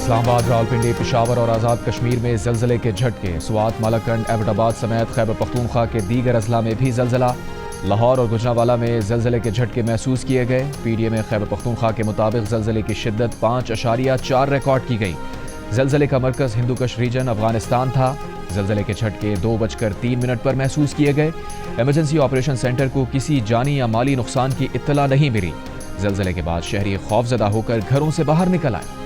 اسلام آباد، راولپنڈی، پشاور اور آزاد کشمیر میں زلزلے کے جھٹکے۔ سوات، مالکنڈ، ایبٹ آباد سمیت خیبر پختونخوا کے دیگر اضلاع میں بھی زلزلہ۔ لاہور اور گوجرانوالہ میں زلزلے کے جھٹکے محسوس کیے گئے۔ پی ڈی اے میں خیبر پختونخوا کے مطابق زلزلے کی شدت 5.4 ریکارڈ کی گئی۔ زلزلے کا مرکز ہندوکش ریجن افغانستان تھا۔ زلزلے کے جھٹکے 2:03 پر محسوس کیے گئے۔ ایمرجنسی آپریشن سینٹر کو کسی جانی یا مالی نقصان کی اطلاع نہیں ملی۔ زلزلے کے بعد شہری خوفزدہ ہو کر گھروں سے باہر نکل آئے۔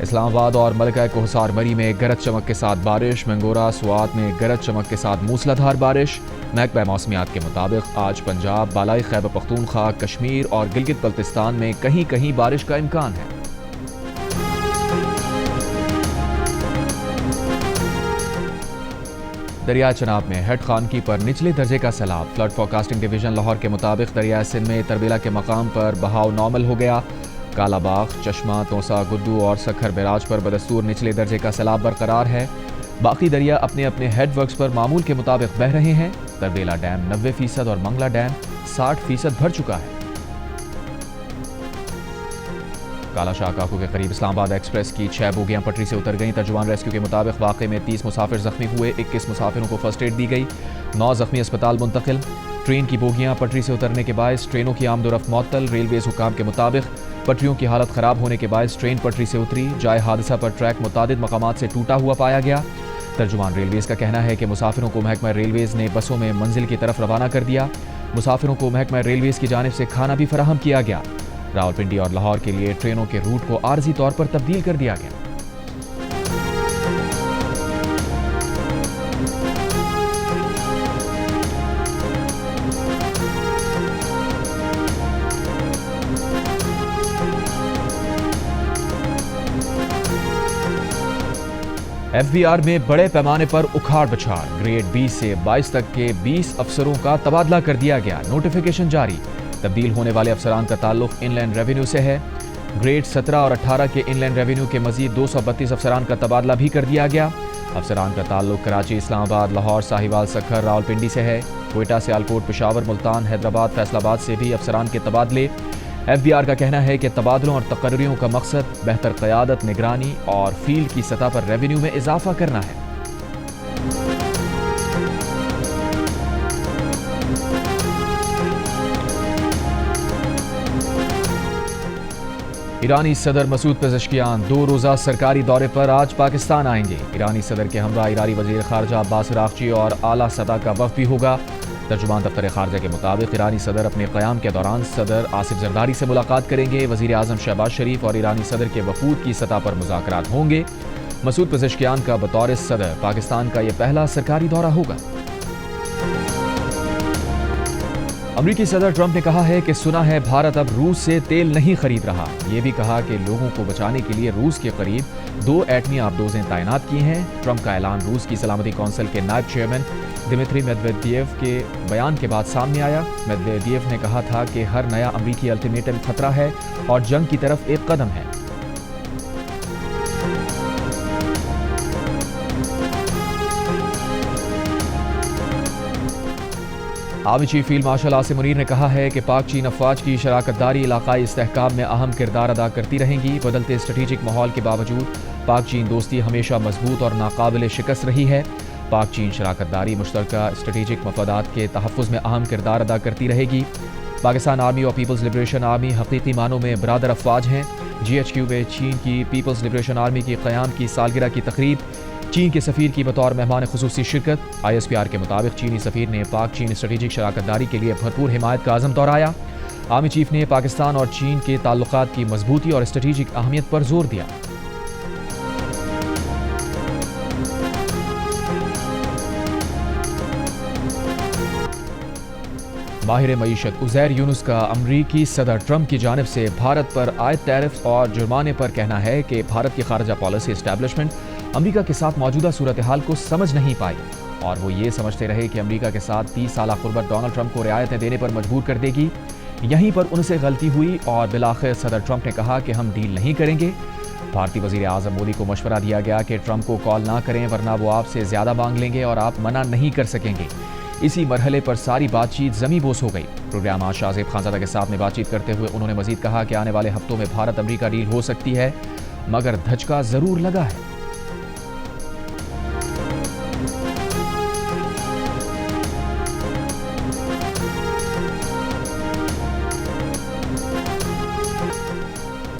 اسلام آباد اور ملکہ کوہسار مری میں گرج چمک کے ساتھ بارش۔ منگورا، سوات میں گرج چمک کے ساتھ موسلادھار بارش۔ محکمہ موسمیات کے مطابق آج پنجاب، بالائی خیبر پختونخوا، کشمیر اور گلگت بلتستان میں کہیں کہیں بارش کا امکان ہے۔ دریائے چناب میں ہیڈ خانگی پر نچلے درجے کا سیلاب۔ فلڈ فورکاسٹنگ ڈویژن لاہور کے مطابق دریائے سندھ میں تربیلا کے مقام پر بہاؤ نارمل ہو گیا۔ کالا باغ، چشمہ، توسا، گڈو اور سکھر بیراج پر بدستور نچلے درجے کا سیلاب برقرار ہے۔ باقی دریا اپنے اپنے ہیڈ ورکس پر معمول کے مطابق بہہ رہے ہیں۔ تربیلا ڈیم 90% اور منگلا ڈیم 60% بھر چکا ہے۔ کالا شاہ کاکو کے قریب اسلام آباد ایکسپریس کی 6 بوگیاں پٹری سے اتر گئیں۔ ترجمان ریسکیو کے مطابق واقعے میں 30 مسافر زخمی ہوئے۔ 21 مسافروں کو فرسٹ ایڈ دی گئی۔ 9 زخمی اسپتال منتقل۔ ٹرین کی بوگیاں پٹری سے اترنے کے باعث ٹرینوں کی آمد و رفت معطل۔ ریلویز حکام کے مطابق پٹریوں کی حالت خراب ہونے کے باعث ٹرین پٹری سے اتری۔ جائے حادثہ پر ٹریک متعدد مقامات سے ٹوٹا ہوا پایا گیا۔ ترجمان ریلویز کا کہنا ہے کہ مسافروں کو محکمہ ریلویز نے بسوں میں منزل کی طرف روانہ کر دیا۔ مسافروں کو محکمہ ریلویز کی جانب سے کھانا بھی فراہم کیا گیا۔ راولپنڈی اور لاہور کے لیے ٹرینوں کے روٹ کو عارضی طور پر تبدیل کر دیا گیا۔ ایف بی آر میں بڑے پیمانے پر اکھاڑ بچھاڑ۔ گریڈ 20 سے 22 تک کے 20 افسروں کا تبادلہ کر دیا گیا۔ نوٹیفیکیشن جاری۔ تبدیل ہونے والے افسران کا تعلق ان لینڈ ریونیو سے ہے۔ گریڈ 17 اور 18 کے ان لینڈ ریونیو کے مزید 232 افسران کا تبادلہ بھی کر دیا گیا۔ افسران کا تعلق کراچی، اسلام آباد، لاہور، ساہیوال، سکھر، راولپنڈی سے ہے۔ کوئٹہ، سیالکوٹ، پشاور، ملتان، حیدرآباد، فیصل آباد سے بھی افسران کے تبادلے۔ ایف بی آر کا کہنا ہے کہ تبادلوں اور تقرریوں کا مقصد بہتر قیادت، نگرانی اور فیلڈ کی سطح پر ریونیو میں اضافہ کرنا ہے۔ ایرانی صدر مسعود پزشکیان 2 روزہ سرکاری دورے پر آج پاکستان آئیں گے۔ ایرانی صدر کے ہمراہ ایرانی وزیر خارجہ عباس عراقچی اور اعلیٰ سطح کا وفد بھی ہوگا۔ ترجمان دفتر خارجہ کے مطابق ایرانی صدر اپنے قیام کے دوران صدر آصف زرداری سے ملاقات کریں گے۔ وزیر اعظم شہباز شریف اور ایرانی صدر کے وفود کی سطح پر مذاکرات ہوں گے۔ مسعود پزشکیان کا بطور صدر پاکستان کا یہ پہلا سرکاری دورہ ہوگا۔ امریکی صدر ٹرمپ نے کہا ہے کہ سنا ہے بھارت اب روس سے تیل نہیں خرید رہا۔ یہ بھی کہا کہ لوگوں کو بچانے کے لیے روس کے قریب 2 ایٹمی آبدوزیں تعینات کی ہیں۔ ٹرمپ کا اعلان روس کی سلامتی کونسل کے نائب چیئرمین دمتری میدویدیو کے بیان کے بعد سامنے آیا۔ میدویدیو نے کہا تھا کہ ہر نیا امریکی الٹیمیٹم خطرہ ہے اور جنگ کی طرف ایک قدم ہے۔ Army chief field marshal Asim Munir نے کہا ہے کہ پاک چین افواج کی شراکت داری علاقائی استحکام میں اہم کردار ادا کرتی رہیں گی۔ بدلتے اسٹریٹجک ماحول کے باوجود پاک چین دوستی ہمیشہ مضبوط اور ناقابل شکست رہی ہے۔ پاک چین شراکت داری مشترکہ اسٹریٹجک مفادات کے تحفظ میں اہم کردار ادا کرتی رہے گی۔ پاکستان آرمی اور پیپلز لبریشن آرمی حقیقی معنوں میں برادر افواج ہیں۔ جی ایچ کیو میں چین کی پیپلز لبریشن آرمی کی قیام کی سالگرہ کی تقریب، چین کے سفیر کی بطور مہمان خصوصی شرکت۔ آئی ایس پی آر کے مطابق چینی سفیر نے پاک چین اسٹریٹجک شراکت داری کے لیے بھرپور حمایت کا عزم دہرایا۔ آرمی چیف نے پاکستان اور چین کے تعلقات کی مضبوطی اور اسٹریٹجک اہمیت پر زور دیا۔ ماہر معیشت عزیر یونس کا امریکی صدر ٹرمپ کی جانب سے بھارت پر عائد ٹیرف اور جرمانے پر کہنا ہے کہ بھارت کی خارجہ پالیسی اسٹیبلشمنٹ امریکہ کے ساتھ موجودہ صورتحال کو سمجھ نہیں پائی اور وہ یہ سمجھتے رہے کہ امریکہ کے ساتھ 30 سالہ قربت ڈونلڈ ٹرمپ کو رعایتیں دینے پر مجبور کر دے گی۔ یہیں پر ان سے غلطی ہوئی اور بالآخر صدر ٹرمپ نے کہا کہ ہم ڈیل نہیں کریں گے۔ بھارتی وزیر اعظم مودی کو مشورہ دیا گیا کہ ٹرمپ کو کال نہ کریں ورنہ وہ آپ سے زیادہ مانگ لیں گے اور آپ منع نہیں کر سکیں گے۔ इसी मरहले पर सारी बातचीत ज़मी बोस हो गई। प्रोग्राम आज शाहज़ेब खानज़ादा के साथ में बातचीत करते हुए उन्होंने मजीद कहा कि आने वाले हफ्तों में भारत अमेरिका डील हो सकती है, मगर धचका ज़रूर लगा है।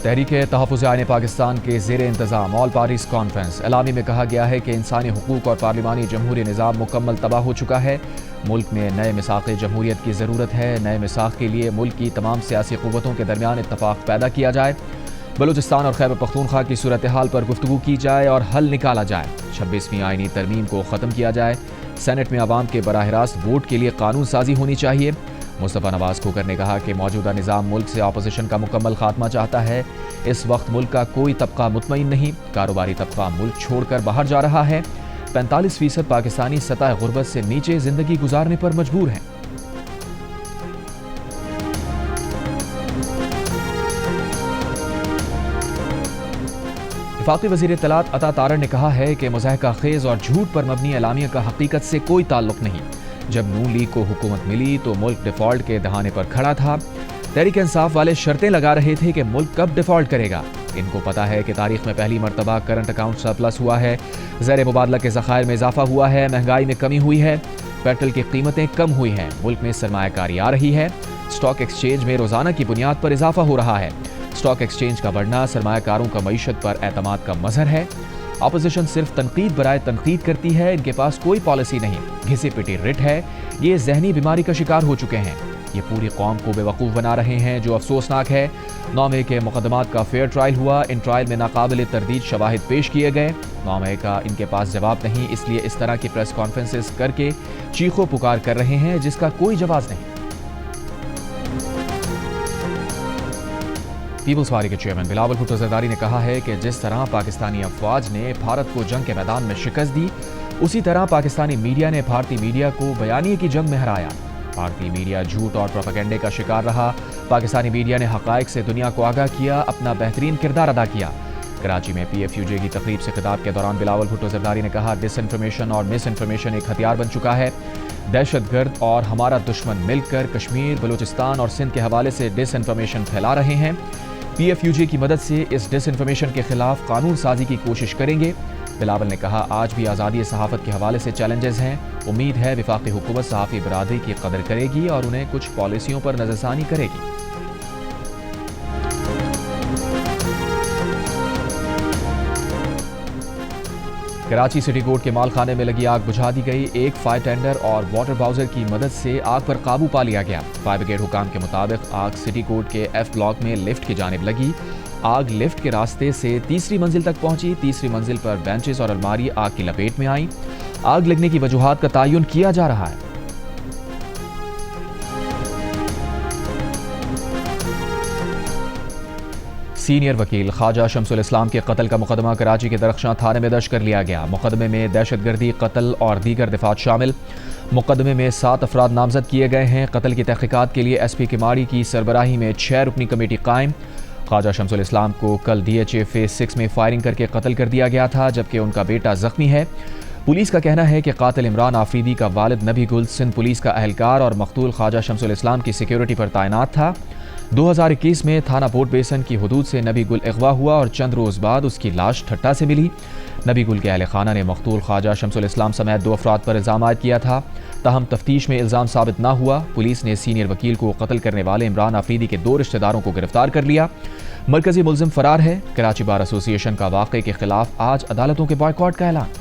तहरीक तहफ़्फ़ुज़ आइन पाकिस्तान के ज़ेर इंतज़ाम ऑल पार्टीज़ कॉन्फ्रेंस एलामी में कहा गया है कि इंसानी हुकूक और पार्लिमानी जमहूरी निज़ाम मुकम्मल तबाह हो चुका है। मुल्क में नए मिसाक़ जमहूरियत की ज़रूरत है। नए मिसाक़ के लिए मुल्क की तमाम सियासी क़ुव्वतों के दरमियान इत्तफ़ाक़ पैदा किया जाए। बलूचिस्तान और खैबर पख्तूनख्वा की सूरत हाल पर गुफ्तगू की जाए और हल निकाला जाए। 26वीं आइनी तरमीम को ख़त्म किया जाए। सेनेट में अवाम के बराह रास्त वोट के लिए कानून साजी होनी चाहिए। मुस्तफ़ा नवाज खोकर ने कहा कि मौजूदा निज़ाम मुल्क से अपोजिशन का मुकम्मल खात्मा चाहता है। इस वक्त मुल्क का कोई तबका मुतमईन नहीं, कारोबारी तबका मुल्क छोड़कर बाहर जा रहा है। 45% पाकिस्तानी सतह गुर्बत से नीचे ज़िंदगी गुजारने पर मजबूर हैं। वफाकी वज़ीर इत्तलात अता तारड़ ने कहा है कि मुज़ाहका खेज़ और झूठ पर मबनी एलामिया का हकीकत से कोई ताल्लुक नहीं। जब नून लीग को हुकूमत मिली तो मुल्क डिफ़ॉल्ट के दहाने पर खड़ा था। तहरीक इंसाफ वाले शर्तें लगा रहे थे कि मुल्क कब डिफ़ॉल्ट करेगा। इनको पता है कि तारीख में पहली मरतबा करंट अकाउंट सरप्लस हुआ है, ज़र मुबादला के ज़खायर में इजाफा हुआ है, महंगाई में कमी हुई है, पेट्रोल की कीमतें कम हुई हैं, मुल्क में सरमायाकारी आ रही है, स्टॉक एक्सचेंज में रोज़ाना की बुनियाद पर इजाफा हो रहा है। स्टॉक एक्सचेंज का बढ़ना सरमायाकारों का मईशत पर एतमाद का मज़हर है। अपोजिशन सिर्फ तनकीद बराए तनकीद करती है, इनके पास कोई पॉलिसी नहीं, घिसे पिटी रिट है। ये जहनी बीमारी का शिकार हो चुके हैं। ये पूरी कौम को बेवकूफ़ बना रहे हैं, जो अफसोसनाक है। 9 मई के मुकदमात का फेयर ट्रायल हुआ। इन ट्रायल में नाकाबिल तरदीद शवाहिद पेश किए गए। 9 मई का इनके पास जवाब नहीं, इसलिए इस तरह की प्रेस कॉन्फ्रेंसेस करके चीखो पुकार कर रहे हैं, जिसका कोई जवाब नहीं। पीपल्स पार्टी के चेयरमैन बिलावल भुट्टो जरदारी ने कहा है कि जिस तरह पाकिस्तानी अफवाज ने भारत को जंग के मैदान में शिकस्त दी, उसी तरह पाकिस्तानी मीडिया ने भारतीय मीडिया को बयानिए की जंग में हराया। भारतीय मीडिया झूठ और प्रोपेगेंडे का शिकार रहा। पाकिस्तानी मीडिया ने हक़ाइक़ से दुनिया को आगाह किया, अपना बेहतरीन किरदार अदा किया। कराची में PFUJ की तकरीब से खिताब के दौरान बिलावल भुट्टो जरदारी ने कहा, डिसइंफॉर्मेशन और मिस इन्फॉर्मेशन एक हथियार बन चुका है। दहशतगर्द और हमारा दुश्मन मिलकर कश्मीर, बलूचिस्तान और सिंध के हवाले से डिसइंफॉर्मेशन फैला रहे हैं। PFUJ की मदद से इस डिसइंफॉर्मेशन के खिलाफ कानून साजी की कोशिश करेंगे। बिलावल ने कहा, आज भी आज़ादी सहाफ़त के हवाले से चैलेंजेस हैं। उम्मीद है वफाकी हुकूमत सहाफ़ी बरादरी की कदर करेगी और उन्हें कुछ पॉलिसियों पर नज़रसानी करेगी। कराची सिटी कोर्ट के मालखाने में लगी आग बुझा दी गई। एक फायर टेंडर और वाटर बाउजर की मदद से आग पर काबू पा लिया गया। फायर ब्रिगेड हुकाम के मुताबिक आग सिटी कोर्ट के F ब्लॉक में लिफ्ट की जानिब लगी। आग लिफ्ट के रास्ते से तीसरी मंजिल तक पहुंची। तीसरी मंजिल पर बेंचेस और अलमारी आग की लपेट में आई। आग लगने की वजूहात का तयन किया जा रहा है। सीनियर वकील ख्वाजा शमसुल इस्लाम के कत्ल का मुकदमा कराची के दरख्शां थाने में दर्ज कर लिया गया। मुकदमे में दहशतगर्दी, कत्ल और दीगर दिफात शामिल। मुकदमे में 7 अफराद नामजद किए गए हैं। कत्ल की तहकीकात के लिए SP किमाड़ी की सरबराही में 6 रुकनी कमेटी कायम। ख्वाजा शमसुल इस्लाम को कल DHA फेज 6 में फायरिंग करके कत्ल कर दिया गया था, जबकि उनका बेटा जख्मी है। पुलिस का कहना है कि कातिल इमरान आफरीदी का वालिद नबी गुल सिंध पुलिस का अहलकार और मकतूल ख्वाजा शमसुल इस्लाम की सिक्योरिटी पर तैनात था। 2021 में थाना पोर्ट बेसन की हुदूद से नबी गुल अगवा हुआ और चंद रोज़ बाद उसकी लाश ठट्टा से मिली। नबी गुल के अहल खाना ने मकतूल ख्वाजा शमसुल इस्लाम समेत 2 अफराद पर इल्ज़ाम आयद किया था। ताहम तफ्तीश में इल्ज़ाम साबित न हुआ। पुलिस ने सीनियर वकील को कत्ल करने वाले इमरान आफरीदी के 2 रिश्तेदारों को गिरफ्तार कर लिया। मरकजी मुलजिम फरार है। कराची बार एसोसिएशन का वाक़े के खिलाफ आज अदालतों के बॉयकॉट का ऐलान।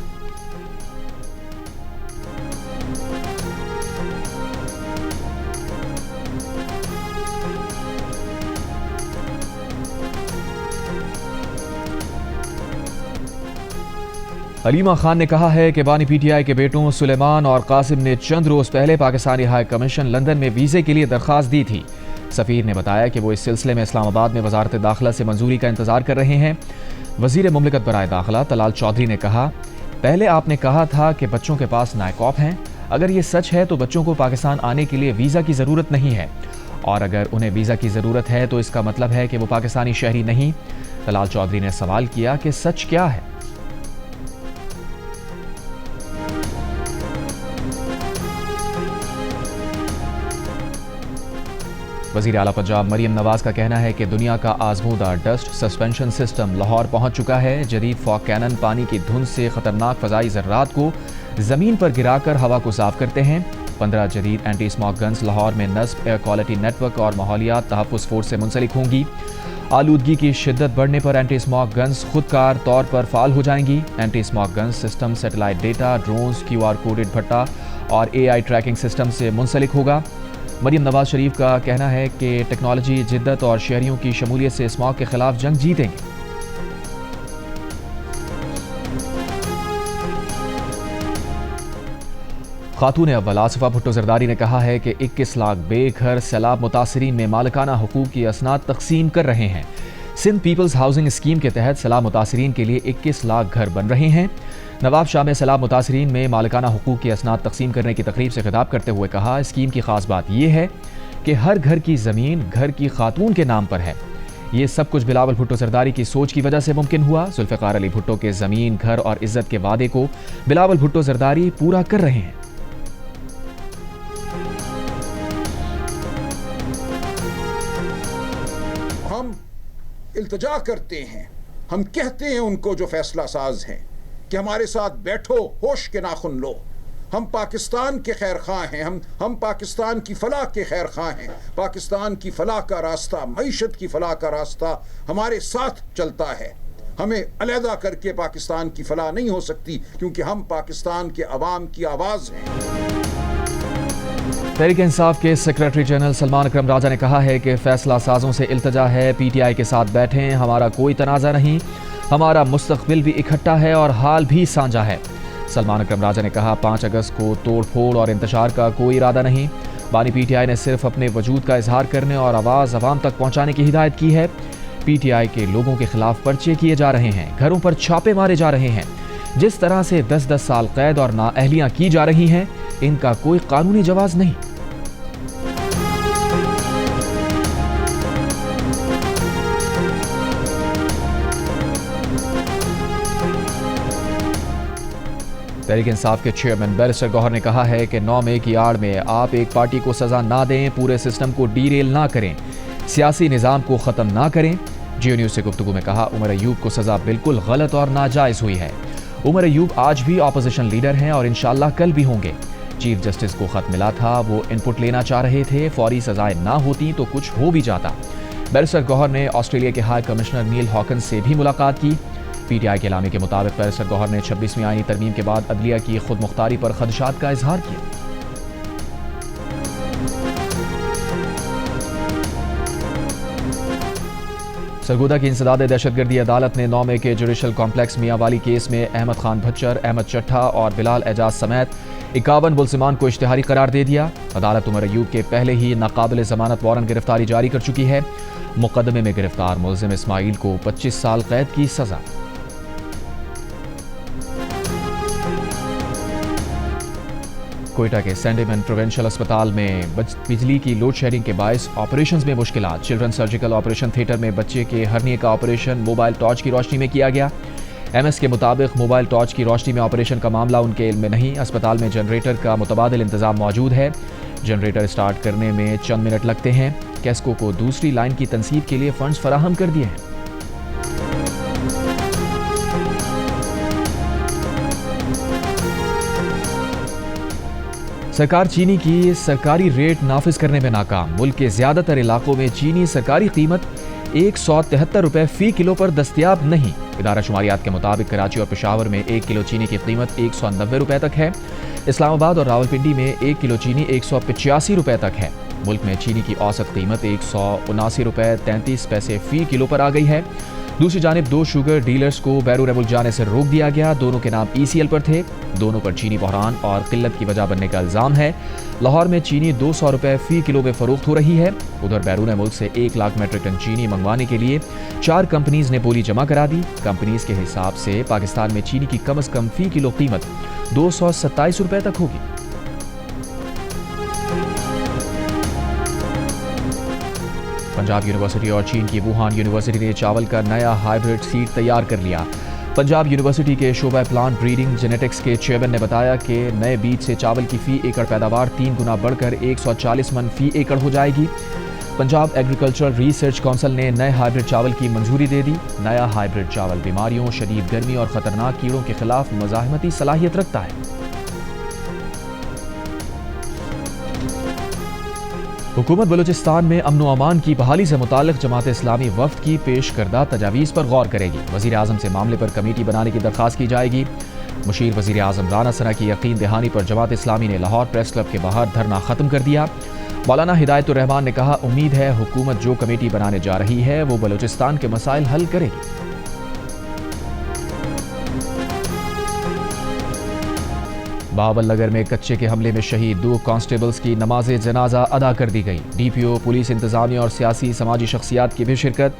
हलीमा खान ने कहा है कि बानी PTI के बेटों सुलेमान और कासिम ने चंद रोज़ पहले पाकिस्तानी हाई कमीशन लंदन में वीज़े के लिए दरख्वास्त दी थी। सफ़ीर ने बताया कि वो इस सिलसिले में इस्लामाबाद में वजारत दाखिला से मंजूरी का इंतज़ार कर रहे हैं। वज़ीर मुमलिकत बराए दाखिला तलाल चौधरी ने कहा, पहले आपने कहा था कि बच्चों के पास नायकॉप हैं। अगर ये सच है तो बच्चों को पाकिस्तान आने के लिए वीज़ा की ज़रूरत नहीं है, और अगर उन्हें वीज़ा की ज़रूरत है तो इसका मतलब है कि वो पाकिस्तानी शहरी नहीं। तलाल चौधरी ने सवाल किया कि सच क्या है। وزیر اعلیٰ پنجاب مریم نواز کا کہنا ہے کہ دنیا کا آزمودہ ڈسٹ سسپینشن سسٹم لاہور پہنچ چکا ہے. جدید فاگ کینن پانی کی دھند سے خطرناک فضائی ذرات کو زمین پر گرا کر ہوا کو صاف کرتے ہیں. 15 جدید اینٹی اسموگ گنز لاہور میں نصب ایئر کوالٹی نیٹ ورک اور ماحولیات تحفظ فورس سے منسلک ہوں گی. آلودگی کی شدت بڑھنے پر اینٹی اسموگ گنز خود کار طور پر فعال ہو جائیں گی. Anti smog guns system satellite data, drones, QR coded بھٹا اور AI ٹریکنگ سسٹم سے منسلک ہوگا. مریم نواز شریف کا کہنا ہے کہ ٹیکنالوجی، جدت اور شہریوں کی شمولیت سے اسموگ کے خلاف جنگ جیتیں گے. خاتون اول آصفہ بھٹو زرداری نے کہا ہے کہ 21 لاکھ بے گھر سیلاب متاثرین میں مالکانہ حقوق کی اسناد تقسیم کر رہے ہیں. سندھ پیپلز ہاؤسنگ اسکیم کے تحت سیلاب متاثرین کے لیے 21 لاکھ گھر بن رہے ہیں. نواب شاہ میں سیلاب متاثرین میں مالکانہ حقوق کی اسناد تقسیم کرنے کی تقریب سے خطاب کرتے ہوئے کہا، اسکیم کی خاص بات یہ ہے کہ ہر گھر کی زمین گھر کی خاتون کے نام پر ہے. یہ سب کچھ بلاول بھٹو زرداری کی سوچ کی وجہ سے ممکن ہوا. ذوالفقار علی بھٹو کے زمین، گھر اور عزت کے وعدے کو بلاول بھٹو زرداری پورا کر رہے ہیں. ہم التجا کرتے ہیں، ہم کہتے ہیں ان کو جو فیصلہ ساز ہیں کہ ہمارے ساتھ بیٹھو، ہوش کے ناخن لو. ہم پاکستان کے خیر خواہ ہیں، ہم پاکستان کی فلاح کے خیر خواہ ہیں. پاکستان کی فلاح کا راستہ، معیشت کی فلاح کا راستہ ہمارے ساتھ چلتا ہے. ہمیں علیحدہ کر کے پاکستان کی فلاح نہیں ہو سکتی، کیونکہ ہم پاکستان کے عوام کی آواز ہیں. تحریک انصاف کے سیکرٹری جنرل سلمان اکرم راجہ نے کہا ہے کہ فیصلہ سازوں سے التجا ہے، PTI کے ساتھ بیٹھیں، ہمارا کوئی تنازع نہیں، ہمارا مستقبل بھی اکٹھا ہے اور حال بھی سانجا ہے. سلمان اکرم راجہ نے کہا، 5 اگست کو توڑ پھوڑ اور انتشار کا کوئی ارادہ نہیں. بانی PTI نے صرف اپنے وجود کا اظہار کرنے اور آواز عوام تک پہنچانے کی ہدایت کی ہے. PTI کے لوگوں کے خلاف پرچے کیے جا رہے ہیں، گھروں پر چھاپے مارے جا رہے ہیں. جس طرح سے 10 سال قید اور نااہلیاں کی جا رہی ہیں، ان کا کوئی قانونی جواز نہیں. تحریک انصاف کے چیئرمین بیرسٹر گوہر نے کہا ہے کہ 9 مئی کی آڑ میں آپ ایک پارٹی کو سزا نہ دیں، پورے سسٹم کو ڈیریل نہ کریں، سیاسی نظام کو ختم نہ کریں. جیو نیوز سے گفتگو میں کہا، عمر ایوب کو سزا بالکل غلط اور ناجائز ہوئی ہے. عمر ایوب آج بھی اپوزیشن لیڈر ہیں اور انشاءاللہ کل بھی ہوں گے. چیف جسٹس کو خط ملا تھا، وہ ان پٹ لینا چاہ رہے تھے، فوری سزائیں نہ ہوتی تو کچھ ہو بھی جاتا. بیرسٹر گوہر نے آسٹریلیا کے ہائی کمشنر نیل ہاکن سے بھی ملاقات کی. PTI کے اعلامیے کے مطابق بیرسٹر گوہر نے 26ویں آئینی ترمیم کے بعد عدلیہ کی خود مختاری پر خدشات کا اظہار کیا. سرگودا کی انسداد دہشت گردی عدالت نے 9 مئی کے جوڈیشل کمپلیکس میاں والی کیس میں احمد خان بھچر، احمد چٹھا اور بلال اعجاز سمیت 51 ملزمان کو اشتہاری قرار دے دیا. عدالت عمر ایوب کے پہلے ہی ناقابل ضمانت وارنٹ گرفتاری جاری کر چکی ہے. مقدمے میں گرفتار ملزم اسماعیل کو 25 سال قید کی سزا. کوئٹہ کے سینڈیمن پروونشل اسپتال میں بجلی کی لوڈ شیڈنگ کے باعث آپریشنز میں مشکلات. چلڈرن سرجیکل آپریشن تھیٹر میں بچے کے ہرنیے کا آپریشن موبائل ٹارچ کی روشنی میں کیا گیا. MS کے مطابق موبائل ٹارچ کی روشنی میں آپریشن کا معاملہ ان کے علم میں نہیں. اسپتال میں جنریٹر کا متبادل انتظام موجود ہے. جنریٹر سٹارٹ کرنے میں چند منٹ لگتے ہیں. کیسکو کو دوسری لائن کی تنصیب کے لیے فنڈز فراہم کر دیے ہیں. سرکار چینی کی سرکاری ریٹ نافذ کرنے میں ناکام. ملک کے زیادہ تر علاقوں میں چینی سرکاری قیمت 173 روپے فی کلو پر دستیاب نہیں. ادارہ شماریات کے مطابق کراچی اور پشاور میں 1 کلو چینی کی قیمت 190 روپے تک ہے. اسلام آباد اور راولپنڈی میں 1 کلو چینی 185 روپے تک ہے. ملک میں چینی کی اوسط قیمت 179 روپے 33 پیسے فی کلو پر آ گئی ہے. دوسری جانب 2 شوگر ڈیلرز کو بیرون ملک جانے سے روک دیا گیا. دونوں کے نام ECL پر تھے. دونوں پر چینی بحران اور قلت کی وجہ بننے کا الزام ہے. لاہور میں چینی 200 روپے فی کلو میں فروخت ہو رہی ہے. ادھر بیرون ملک سے 1 لاکھ میٹرک ٹن چینی منگوانے کے لیے 4 کمپنیز نے بولی جمع کرا دی. کمپنیز کے حساب سے پاکستان میں چینی کی کم از کم فی کلو قیمت 227 روپے تک ہوگی. پنجاب یونیورسٹی اور چین کی ووہان یونیورسٹی نے چاول کا نیا ہائیبرڈ سیڈ تیار کر لیا. پنجاب یونیورسٹی کے شعبہ پلانٹ بریڈنگ جینیٹکس کے چیئرمین نے بتایا کہ نئے بیج سے چاول کی فی ایکڑ پیداوار 3 گنا بڑھ کر 140 من فی ایکڑ ہو جائے گی. पंजाब एग्रीकल्चरल रिसर्च काउंसिल ने नए हाइब्रिड चावल की मंजूरी दे दी। नया हाइब्रिड चावल बीमारियों, शदीद गर्मी और खतरनाक कीड़ों के खिलाफ मुजाहिमती सलाहियत रखता है। हुकूमत बलूचिस्तान में अमन व अमान की बहाली से मुताल्लिक जमात इस्लामी वफ्द की पेश करदा तजावीज़ पर गौर करेगी। वज़ीर आज़म से मामले पर कमेटी बनाने की दरख्वास्त की जाएगी। मुशीर वज़ीर आज़म राना सना की यकीन दहानी पर जमात इस्लामी ने लाहौर प्रेस क्लब के बाहर धरना ख़त्म कर दिया। मौलाना हिदायतुर रहमान ने कहा, उम्मीद है हुकूमत जो कमेटी बनाने जा रही है वो बलूचिस्तान के मसाइल हल करेगी। बहावलनगर में कच्चे के हमले में शहीद 2 कांस्टेबल्स की नमाज जनाजा अदा कर दी गई। डीपीओ, पुलिस इंतजामिया और सियासी समाजी शख्सियात की भी शिरकत।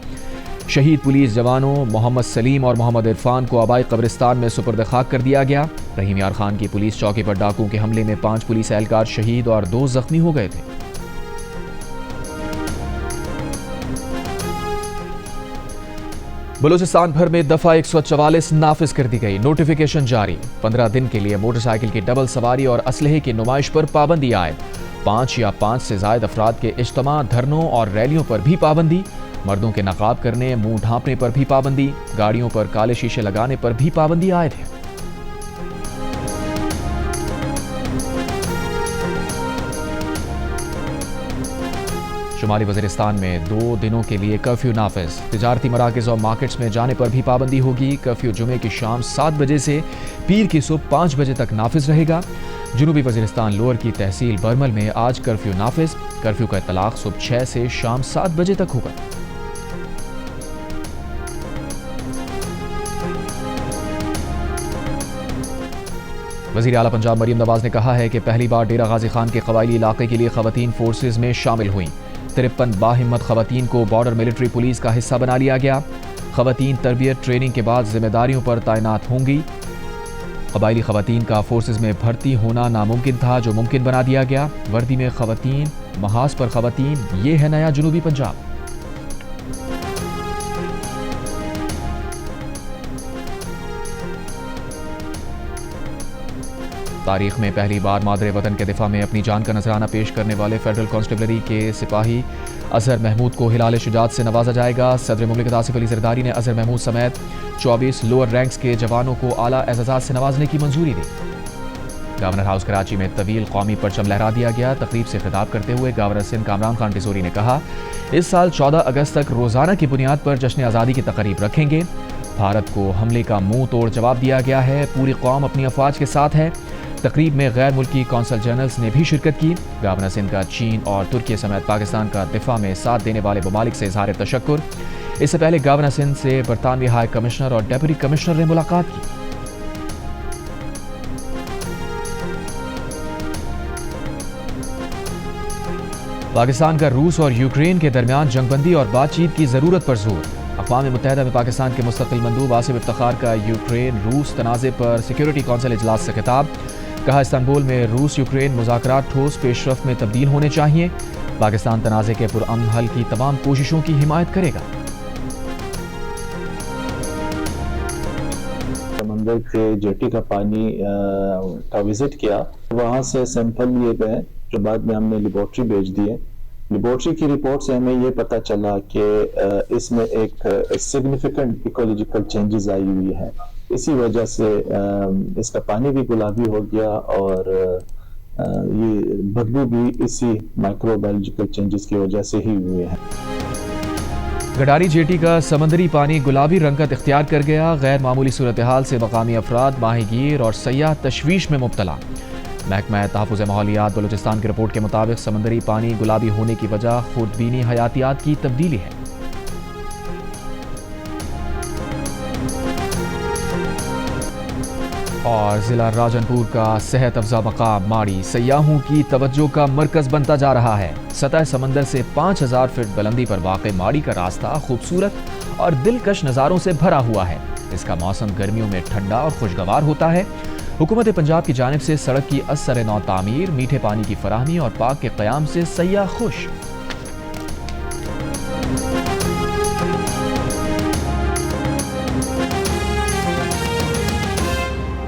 शहीद पुलिस जवानों मोहम्मद सलीम और मोहम्मद इरफान को आबाई कब्रिस्तान में सुपुर्द खाक कर दिया गया। रहीम यार खान की पुलिस चौकी पर डाकुओं के हमले में 5 पुलिस एहलकार शहीद और 2 जख्मी हो गए थे। बलूचिस्तान भर में दफा 144 नाफिज कर दी गई। नोटिफिकेशन जारी। 15 दिन के लिए मोटरसाइकिल की डबल सवारी और असलहे की नुमाइश पर पाबंदी आयद। 5 या 5 से ज्यादा अफराद के इज्तिमा, धरनों और रैलियों पर भी पाबंदी। मर्दों के नकाब करने, मुंह ढांपने पर भी पाबंदी। गाड़ियों पर काले शीशे लगाने पर भी पाबंदी आयद है। शुमाली वज़ीरिस्तान में 2 दिनों के लिए कर्फ्यू नाफिज। तिजारती मराकज़ और मार्केट्स में जाने पर भी पाबंदी होगी। कर्फ्यू जुमे की शाम 7 बजे से पीर की सुबह 5 बजे तक नाफिज रहेगा। जनूबी वज़ीरिस्तान लोअर की तहसील बरमल में आज कर्फ्यू नाफिज। कर्फ्यू का इतलाक सुबह 6 से शाम 7 बजे तक होगा। वज़ीर आला पंजाब मरीम नवाज ने कहा है कि पहली बार डेरा गाजी खान के कबायली इलाके के लिए खवातीन फोर्सेज में शामिल हुई। 53 बाहिम्मत खवातीन को बॉर्डर मिलिट्री पुलिस का हिस्सा बना लिया गया। खवातीन तरबियत ट्रेनिंग के बाद जिम्मेदारियों पर तैनात होंगी। कबायली खवातीन का फोर्सेज में भर्ती होना नामुमकिन था, जो मुमकिन बना दिया गया। वर्दी में खवातीन, महाज पर खवातीन, ये है नया जनूबी पंजाब। तारीख में पहली बार मादरे वतन के दिफा में अपनी जान का नजराना पेश करने वाले फेडरल कांस्टेबलरी के सिपाही अजहर महमूद को हिलाल शुजात से नवाजा जाएगा। सदर मुमलिकत आसिफ अली जरदारी ने अजहर महमूद समेत 24 लोअर रैंक्स के जवानों को आला एजाज़ात से नवाजने की मंजूरी दी। गवर्नर हाउस कराची में तवील कौमी परचम लहरा दिया गया। तकरीब से खिताब करते हुए गवर्नर सिंध कामरान खान टिसोरी ने कहा, इस साल 14 अगस्त तक रोजाना की बुनियाद पर जश्न आज़ादी की तकरीब रखेंगे। भारत को हमले का मुंह तोड़ जवाब दिया गया है। पूरी कौम अपनी अफवाज के साथ है। तकरीब में गैर मुल्की कौंसल जनरल्स ने भी शिरकत की। गवर्नर सिंध का चीन और तुर्की समेत पाकिस्तान का दिफा में साथ देने वाले ममालिक से इजहार तशक्कुर। इससे पहले गवर्नर सिंध से बरतानवी हाई कमिश्नर और डेप्यूटी कमिश्नर ने मुलाकात की। पाकिस्तान का रूस और यूक्रेन के दरमियान जंगबंदी और बातचीत की जरूरत पर जोर। अक़वाम मुत्तहिदा में पाकिस्तान के मुस्तक़िल मंदूब आसिफ इफ्तिखार का यूक्रेन रूस तनाज़े पर सिक्योरिटी कौंसिल इजलास से खिताब। कहा, इस्तांबुल में रूस यूक्रेन मुज़ाकरात ठोस पेशरफ्त में तब्दील होने चाहिए। पाकिस्तान तनाज़े के पुरअमन हल की तमाम कोशिशों की हिमायत करेगा। समंदर के जेटी का पानी का विजिट किया, वहाँ से सैंपल लिए गए जो बाद में हमने लेबोरेटरी भेज दिए। लेबोरेटरी की रिपोर्ट से हमें ये पता चला कि इसमें एक सिग्निफिकेंट इकोलॉजिकल चेंजेस आई हुई है। इसी वजह से इसका पानी भी गुलाबी हो गया और ये बदबू भी इसी माइक्रोबायोलॉजिकल चेंजेस की वजह से ही हुए हैं। गडारी जेटी का समंदरी पानी गुलाबी रंगत इख्तियार कर गया। गैर मामूली सूरत हाल से मकामी अफराद, माहीगीर और सयाह तशवीश में मुब्तला। महकमा तहफ़्फ़ुज़ माहौलियात बलूचिस्तान की रिपोर्ट के मुताबिक समंदरी पानी गुलाबी होने की वजह खुदबीनी हयातियात की तब्दीली है। और जिला राजनपुर का सेहत अफजा मकाम माड़ी सयाहों की तवज्जो का मरकज बनता जा रहा है। सतह समंदर से 5000 फीट बुलंदी पर वाक़े माड़ी का रास्ता खूबसूरत और दिलकश नज़ारों से भरा हुआ है। इसका मौसम गर्मियों में ठंडा और खुशगवार होता है। हुकूमत पंजाब की जानिब से सड़क की असर नौ तामीर, मीठे पानी की फराहमी और पार्क के क़याम से सयाह खुश।